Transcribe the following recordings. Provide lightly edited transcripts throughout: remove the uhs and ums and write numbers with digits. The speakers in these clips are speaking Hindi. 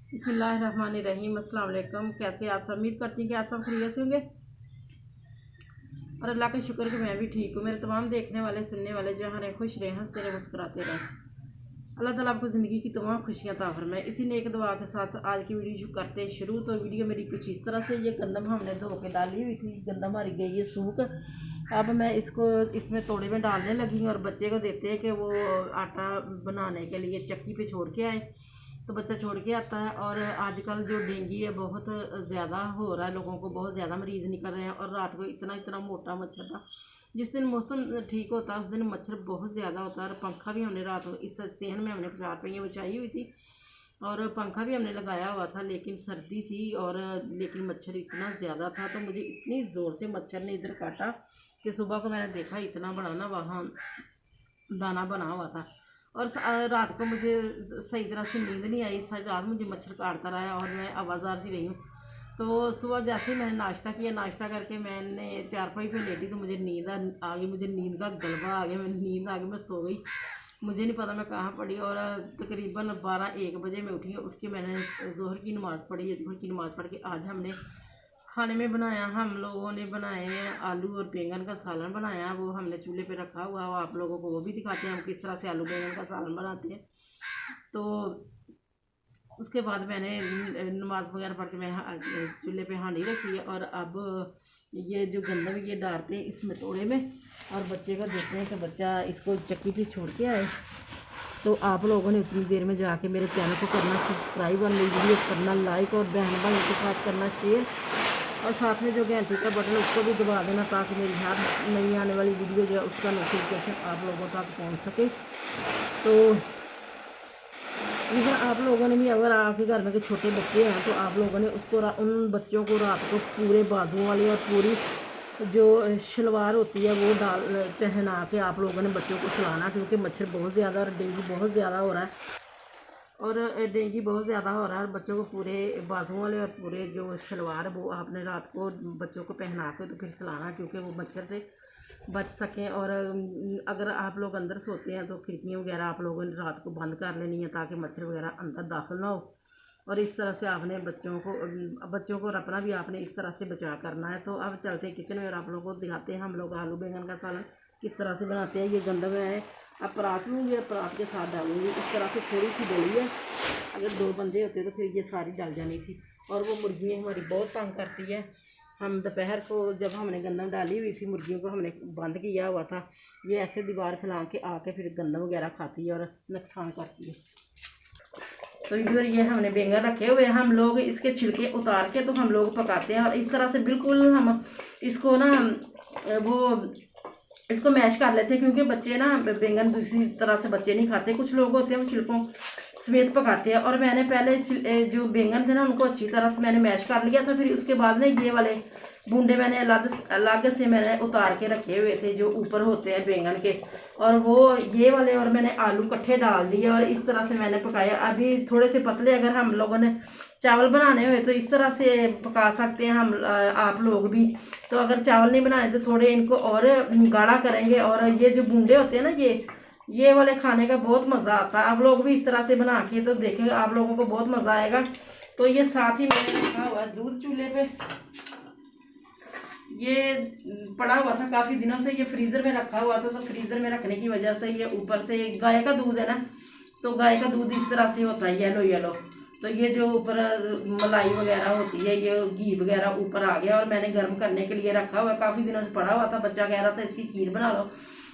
बिस्मिल्लाहिर्रहमानिर्रहीम। अस्सलाम वालेकुम। कैसे आप सब? उम्मीद करती हैं कि आप सब खैरियत से होंगे और अल्लाह का शुक्र कि मैं भी ठीक हूँ। मेरे तमाम देखने वाले सुनने वाले जहाँ रहें, खुश रहें, हंसते रहें, मुस्कुराते रहें। अल्लाह ताला आपको ज़िंदगी की तमाम खुशियाँ अता फरमाए। इसी नेक दुआ के साथ आज की वीडियो करते हैं शुरू। तो वीडियो मेरी कुछ इस तरह से, ये गंदम हमने धो के डाली हुई थी, गंदम हमारी गई है सूख। अब मैं इसको इसमें तोड़े में डालने लगी हूँ और बच्चे को देते हैं कि वो आटा बनाने के लिए चक्की पे छोड़ के आए। तो बच्चा छोड़ के आता है। और आजकल जो डेंगू है बहुत ज़्यादा हो रहा है, लोगों को बहुत ज़्यादा मरीज़ निकल रहे हैं। और रात को इतना इतना मोटा मच्छर था। जिस दिन मौसम ठीक होता है उस दिन मच्छर बहुत ज़्यादा होता है। और पंखा भी हमने रात को इस सेहन में हमने 50 रुपये बिछाई हुई थी और पंखा भी हमने लगाया हुआ था, लेकिन सर्दी थी और लेकिन मच्छर इतना ज़्यादा था। तो मुझे इतनी ज़ोर से मच्छर ने इधर काटा कि सुबह को मैंने देखा इतना बड़ा ना वहाँ दाना बना हुआ था। और रात को मुझे सही तरह से नींद नहीं आई। सारी रात मुझे मच्छर काटता रहा और मैं आवाज़ार सी रही हूँ। तो सुबह जैसे ही मैंने नाश्ता किया, नाश्ता करके मैंने चारपाई पे लेटी तो मुझे नींद आ गई, मुझे नींद का गलबा आ गया, मैं नींद आ गई, मैं सो गई। मुझे नहीं पता मैं कहाँ पड़ी। और तकरीबन 12-1 बजे मैं उठी। उठ के मैंने ज़ोहर की नमाज़ पढ़ी। ज़ोहर की नमाज़ पढ़ के आज हमने खाने में बनाया, हम लोगों ने बनाए हैं आलू और बैंगन का सालन बनाया। वो हमने चूल्हे पे रखा हुआ है, आप लोगों को वो भी दिखाते हैं हम किस तरह से आलू बैंगन का सालन बनाते हैं। तो उसके बाद मैंने नमाज वगैरह पढ़ के मैं चूल्हे पे हांडी रखी है। और अब ये जो गंदम ये डालते हैं इसमें तोड़े में और बच्चे को देते हैं कि बच्चा इसको चक्की पे छोड़ के आए। तो आप लोगों ने उतनी देर में जाके मेरे चैनल को करना सब्सक्राइब और मेरी वीडियो करना लाइक और बहन भाई के साथ करना शेयर और साथ में जो घंटी का बटन है उसको भी दबा देना ताकि मेरी हर नई आने वाली वीडियो जो है उसका नोटिफिकेशन आप लोगों तक पहुंच सके। तो इधर आप लोगों ने भी, अगर आपके घर में के छोटे बच्चे हैं तो आप लोगों ने उसको उन बच्चों को रात को पूरे बाजुओं वाली और पूरी जो शलवार होती है वो डाल पहना के आप लोगों ने बच्चों को सुलाना, क्योंकि मच्छर बहुत ज़्यादा और डेंगू बहुत ज़्यादा हो रहा है। और डेंगू बहुत ज़्यादा हो रहा है। बच्चों को पूरे बाजुओं वाले और पूरे जो शलवार है वो आपने रात को बच्चों को पहना के तो फिर सुलाना, क्योंकि वो मच्छर से बच सकें। और अगर आप लोग अंदर सोते हैं तो खिड़कियाँ वगैरह आप लोगों ने रात को बंद कर लेनी है ताकि मच्छर वगैरह अंदर दाखिल ना हो। और इस तरह से आपने बच्चों को अपना भी आपने इस तरह से बचा करना है। तो अब चलते हैं किचन में और आप लोगों को दिखाते हैं हम लोग आलू बैंगन का सालन किस तरह से बनाते हैं। ये गंदम है, अब परात लूँगी और परात के साथ डालूँगी। इस तरह से थोड़ी सी डली है, अगर 2 बंदे होते तो फिर ये सारी डल जानी थी। और वो मुर्गियाँ हमारी बहुत तंग करती है। हम दोपहर को जब हमने गंदम डाली हुई थी मुर्गियों को हमने बंद किया हुआ था, ये ऐसे दीवार फैला के आके फिर गंदम वगैरह खाती है और नुकसान करती है। तो इधर ये हमने बैंगन रखे हुए हैं, हम लोग इसके छिलके उतार के तो हम लोग पकाते हैं। और इस तरह से बिल्कुल हम इसको ना वो इसको मैश कर लेते हैं, क्योंकि बच्चे ना बैंगन दूसरी तरह से बच्चे नहीं खाते। कुछ लोग होते हैं वो छिलकों समेत पकाते हैं। और मैंने पहले जो बैंगन थे ना उनको अच्छी तरह से मैंने मैश कर लिया था। फिर उसके बाद ना ये वाले बूंदे मैंने अलग से मैंने उतार के रखे हुए थे जो ऊपर होते हैं बैंगन के, और वो ये वाले और मैंने आलू इकट्ठे डाल दिए और इस तरह से मैंने पकाया। अभी थोड़े से पतले अगर हम लोगों ने चावल बनाने हुए तो इस तरह से पका सकते हैं हम आप लोग भी। तो अगर चावल नहीं बनाने तो थोड़े इनको और गाढ़ा करेंगे। और ये जो बूंदे होते हैं ना ये वाले खाने का बहुत मज़ा आता है। आप लोग भी इस तरह से बना के तो देखेंगे, आप लोगों को बहुत मज़ा आएगा। तो ये साथ ही मैंने रखा हुआ है दूध चूल्हे पे, ये पड़ा हुआ था काफ़ी दिनों से, ये फ्रीज़र में रखा हुआ था। तो फ्रीज़र में रखने की वजह से ये ऊपर से गाय का दूध है ना, तो गाय का दूध इस तरह से होता है येलो येलो। तो ये जो ऊपर मलाई वगैरह होती है, ये घी वगैरह ऊपर आ गया और मैंने गर्म करने के लिए रखा हुआ। काफ़ी दिनों से पड़ा हुआ था, बच्चा कह रहा था इसकी खीर बना लो।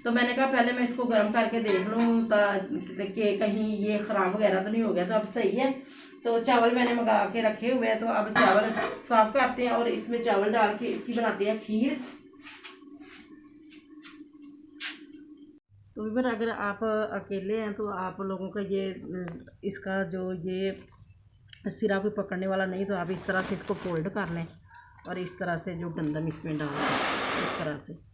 तो मैंने कहा पहले मैं इसको गर्म करके देख लूँ कि कहीं ये ख़राब वगैरह तो नहीं हो गया। तो अब सही है। तो चावल मैंने मंगा के रखे हुए हैं, तो अब चावल साफ़ करते हैं और इसमें चावल डाल के इसकी बनाते हैं खीर। तो फिर अगर आप अकेले हैं तो आप लोगों का ये इसका जो ये सिरा कोई पकड़ने वाला नहीं, तो आप इस तरह से इसको फोल्ड कर लें और इस तरह से जो गंदम इसमें डाल दें इस तरह से।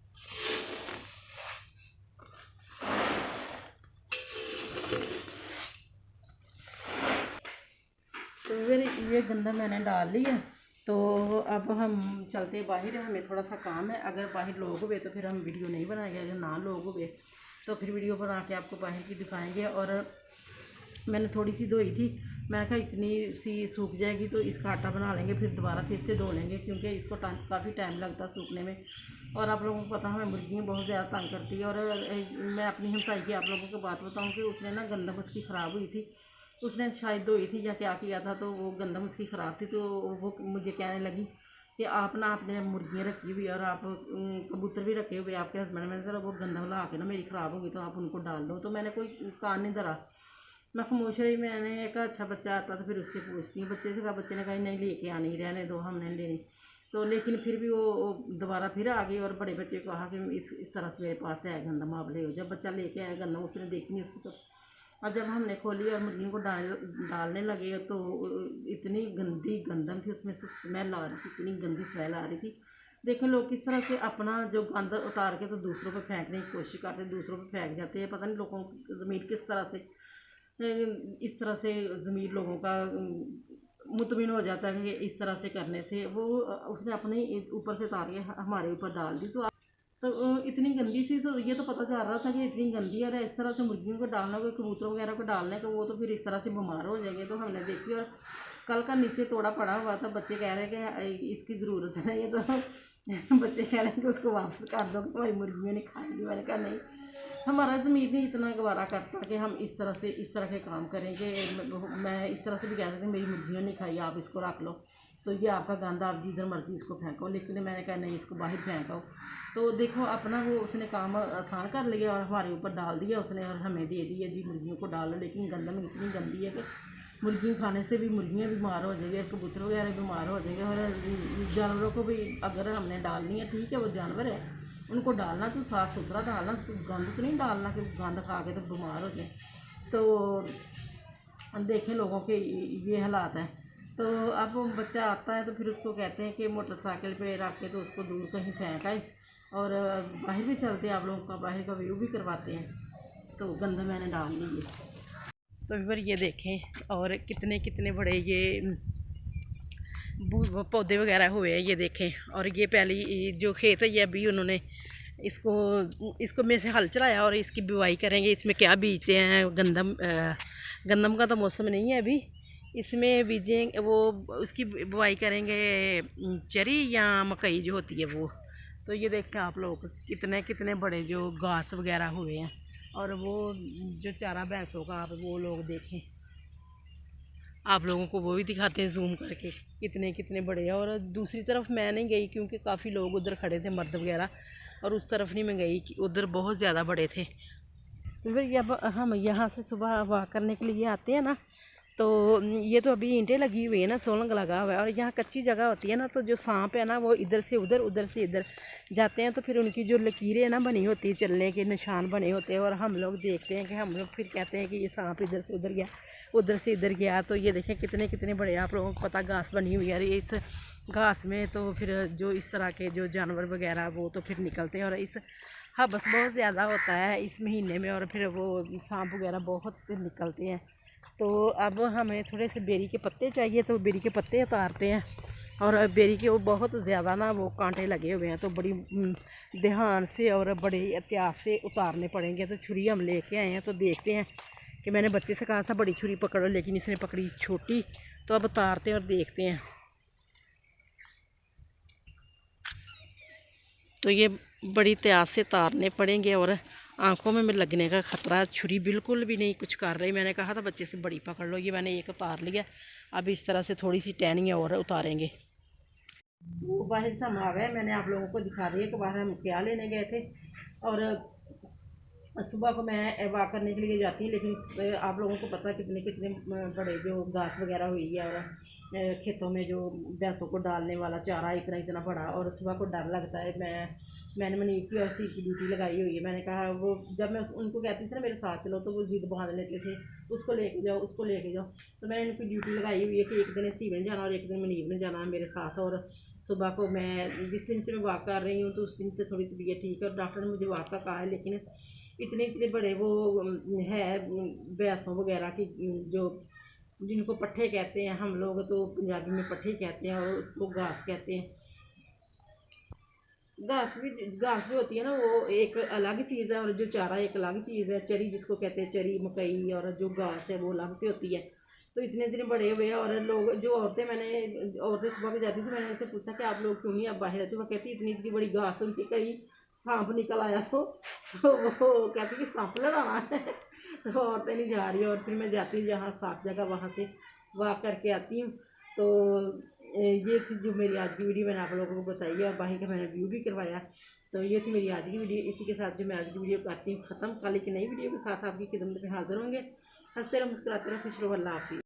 तो फिर ये गंदम मैंने डाल ली है। तो अब हम चलते हैं बाहर, हमें थोड़ा सा काम है। अगर बाहर लोग हुए तो फिर हम वीडियो नहीं बनाएंगे, अगर ना लोग हुए तो फिर वीडियो बना के आपको बाहर की दिखाएंगे। और मैंने थोड़ी सी धोई थी मैंने कहा इतनी सी सूख जाएगी तो इसका आटा बना लेंगे, फिर दोबारा फिर से धो लेंगे, क्योंकि इसको काफ़ी टाइम लगता है सूखने में। और आप लोगों को पता हमें मुर्गियाँ बहुत ज़्यादा तंग करती है। और मैं अपनी हमसाई की आप लोगों को बात बताऊँ कि उसने ना गंदम उसकी ख़राब हुई थी, उसने शायद धोई थी या क्या किया था, तो वो गंदम उसकी ख़राब थी। तो वो मुझे कहने लगी कि आप ना आपने मुर्गियाँ रखी हुई और आप कबूतर भी रखे हुए आपके हस्बैंड, मैंने कहा वो गंदम ला के ना मेरी ख़राब होगी तो आप उनको डाल दो। तो मैंने कोई कान नहीं धरा, मैं खामोश रही। मैंने कहा अच्छा बच्चा आता तो फिर उससे पूछती हूँ, बच्चे से कहा, बच्चे ने कहा नहीं लेके आनी, रहने दो हमने लेनी। तो लेकिन फिर भी वो दोबारा फिर आ गई और बड़े बच्चे को कहा कि इस तरह से मेरे पास है गंदम, आप ले हो। जब बच्चा लेके आया गंदम, उसने देखी नहीं उसको। और जब हमने खोली और मुर्गियों को डालने लगे तो इतनी गंदी गंदम थी उसमें से, स्मेल आ रही थी, इतनी गंदी स्मेल आ रही थी। देखें लोग किस तरह से अपना जो गंद उतार के तो दूसरों पे फेंकने की कोशिश करते हैं, दूसरों पे फेंक जाते हैं। पता नहीं लोगों की ज़मीर किस तरह से, इस तरह से ज़मीर लोगों का मुतमिन हो जाता है कि इस तरह से करने से। वो उसने अपने ऊपर से उतार के हमारे ऊपर डाल दी। तो इतनी गंदी सी, तो ये तो पता चल रहा था कि इतनी गंदी है। और इस तरह से मुर्गियों को डालना, कोई कबूतर वगैरह को डालने का, वो तो फिर इस तरह से बीमार हो जाएंगे। तो हमने देखी और कल का नीचे तोड़ा पड़ा हुआ था, बच्चे कह रहे हैं कि इसकी ज़रूरत है ये तो बच्चे कह रहे हैं कि उसको वापस कर दो, हमारी मुर्गियों ने खाएंगी। मैंने कहा नहीं, हमारा ज़मीर नहीं इतना गवारा करता कि हम इस तरह के काम करेंगे। मैं इस तरह से भी कह सकती मेरी मुर्गियों ने खाई, आप इसको रख लो, तो ये आपका गंद, आप जिधर मर्जी इसको फेंको। लेकिन मैंने कहा नहीं, इसको बाहर फेंको। तो देखो अपना वो उसने काम आसान कर लिया और हमारे ऊपर डाल दिया उसने, और हमें दे दिया जी मुर्गियों को डाल लो। लेकिन गंदम इतनी गंदी है कि मुर्गियाँ खाने से भी मुर्गियाँ बीमार हो जाएगी और कबूतर वगैरह बीमार हो जाएंगे। और जानवरों को भी अगर हमने डालनी है, ठीक है वो जानवर है, उनको डालना तो साफ़ सुथरा डालना, तो गंद तो नहीं डालना कि गंद खा के तो बीमार हो जाए। तो देखें लोगों के ये हालात हैं। तो अब बच्चा आता है तो फिर उसको कहते हैं कि मोटरसाइकिल पे रख के तो उसको दूर कहीं फेंक आए, और बाहर भी चलते हैं, आप लोगों का बाहर का व्यू भी करवाते हैं। तो गंद मैंने डाल ली है। तो फिर ये देखें, और कितने कितने बड़े ये पौधे वगैरह हुए हैं, ये देखें। और ये पहली जो खेत है ये अभी उन्होंने इसको में से हल चलाया और इसकी बुवाई करेंगे। इसमें क्या बीजते हैं, गंदम का तो मौसम नहीं है अभी, इसमें बीजेंगे वो, उसकी बुवाई करेंगे चरी या मकई जो होती है वो। तो ये देखें आप लोग, कितने कितने बड़े जो घास वगैरह हुए हैं। और वो जो चारा भैंसों का, आप वो लोग देखें, आप लोगों को वो भी दिखाते हैं जूम करके, कितने कितने बड़े हैं। और दूसरी तरफ मैं नहीं गई क्योंकि काफ़ी लोग उधर खड़े थे, मर्द वगैरह, और उस तरफ नहीं मैं गई कि उधर बहुत ज़्यादा बड़े थे। तो फिर जब हम यहाँ से सुबह वॉक करने के लिए आते हैं ना, तो ये तो अभी ईंटें लगी हुई है ना, सोलंग लगा हुआ है, और यहाँ कच्ची जगह होती है ना, तो जो सांप है ना वो इधर से उधर, उधर से इधर जाते हैं। तो फिर उनकी जो लकीरें ना बनी होती है, चलने के निशान बने होते हैं, और हम लोग देखते हैं कि हम लोग फिर कहते हैं कि ये सांप इधर से उधर गया, उधर से इधर गया। तो ये देखें कितने कितने बड़े, आप लोगों को पता घास बनी हुई है, इस घास में तो फिर जो इस तरह के जो जानवर वगैरह वो तो फिर निकलते हैं। और इस हबस बहुत ज़्यादा होता है इस महीने में, और फिर वो सांप वगैरह बहुत निकलते हैं। तो अब हमें थोड़े से बेरी के पत्ते चाहिए, तो बेरी के पत्ते उतारते हैं। और बेरी के वो बहुत ज़्यादा ना वो कांटे लगे हुए हैं, तो बड़ी ध्यान से और बड़े एहतियात से उतारने पड़ेंगे। तो छुरी हम लेके आए हैं, तो देखते हैं कि मैंने बच्चे से कहा था बड़ी छुरी पकड़ो, लेकिन इसने पकड़ी छोटी। तो अब उतारते हैं और देखते हैं। तो ये बड़ी एहतियात से उतारने पड़ेंगे, और आंखों में लगने का ख़तरा, छुरी बिल्कुल भी नहीं कुछ कर रही। मैंने कहा था बच्चे से बड़ी पकड़ लो, ये मैंने एक उतार लिया। अब इस तरह से थोड़ी सी टहनियाँ और उतारेंगे। तो बाहर से हम आ गए, मैंने आप लोगों को दिखा दिया कि बाहर हम क्या लेने गए थे। और सुबह को मैं वॉक करने के लिए जाती हूँ, लेकिन आप लोगों को पता है कितने कितने बड़े जो घास वगैरह हुई है, और खेतों में जो भैंसों को डालने वाला चारा इतना इतना बड़ा, और सुबह को डर लगता है। मैंने मनीष की और सी की ड्यूटी लगाई हुई है। मैंने कहा वो जब मैं उनको कहती थी ना मेरे साथ चलो, तो वो जिद बांध लेते थे, उसको लेके जाओ, उसको लेके जाओ। तो मैंने इनकी ड्यूटी लगाई हुई है कि एक दिन सीवन जाना और एक दिन मनीष ने जाना है मेरे साथ। और सुबह को मैं जिस दिन से मैं वॉक कर रही हूँ, तो उस दिन से थोड़ी तबीयत ठीक है, और डॉक्टर ने मुझे वॉक का कहा है। लेकिन इतने इतने बड़े वो है भैंसों वगैरह की, जो जिनको पट्ठे कहते हैं, हम लोग तो पंजाबी में पट्ठे कहते हैं, और उसको घास कहते हैं। घास जो होती है ना वो एक अलग चीज़ है, और जो चारा एक अलग चीज़ है। चरी जिसको कहते हैं चरी, मकई, और जो घास है वो अलग से होती है। तो इतने दिन बड़े हुए और लोग जो औरतें सुबह को जाती थी, मैंने उनसे पूछा कि आप लोग क्यों नहीं अब बाहर रहते? वो कहती इतनी इतनी बड़ी घास उनकी, कहीं सांप निकल आया तो वो कहती कि सांप लड़ाना है तो औरतें नहीं जा रही। और फिर मैं जाती हूँ जहाँ साफ जगह, वहाँ से वॉक करके आती हूँ। तो ये थी जो मेरी आज की वीडियो मैंने आप लोगों को बताई है, और बाहर का मैंने व्यू भी करवाया। तो ये थी मेरी आज की वीडियो। इसी के साथ जो मैं आज की वीडियो करती हूँ ख़त्म। कल की नई वीडियो के साथ आपकी खिदमत में हाजिर होंगे। हंसते रहो, मुस्कुराते रहो, खुश रहो। अल्लाह हाफिज़।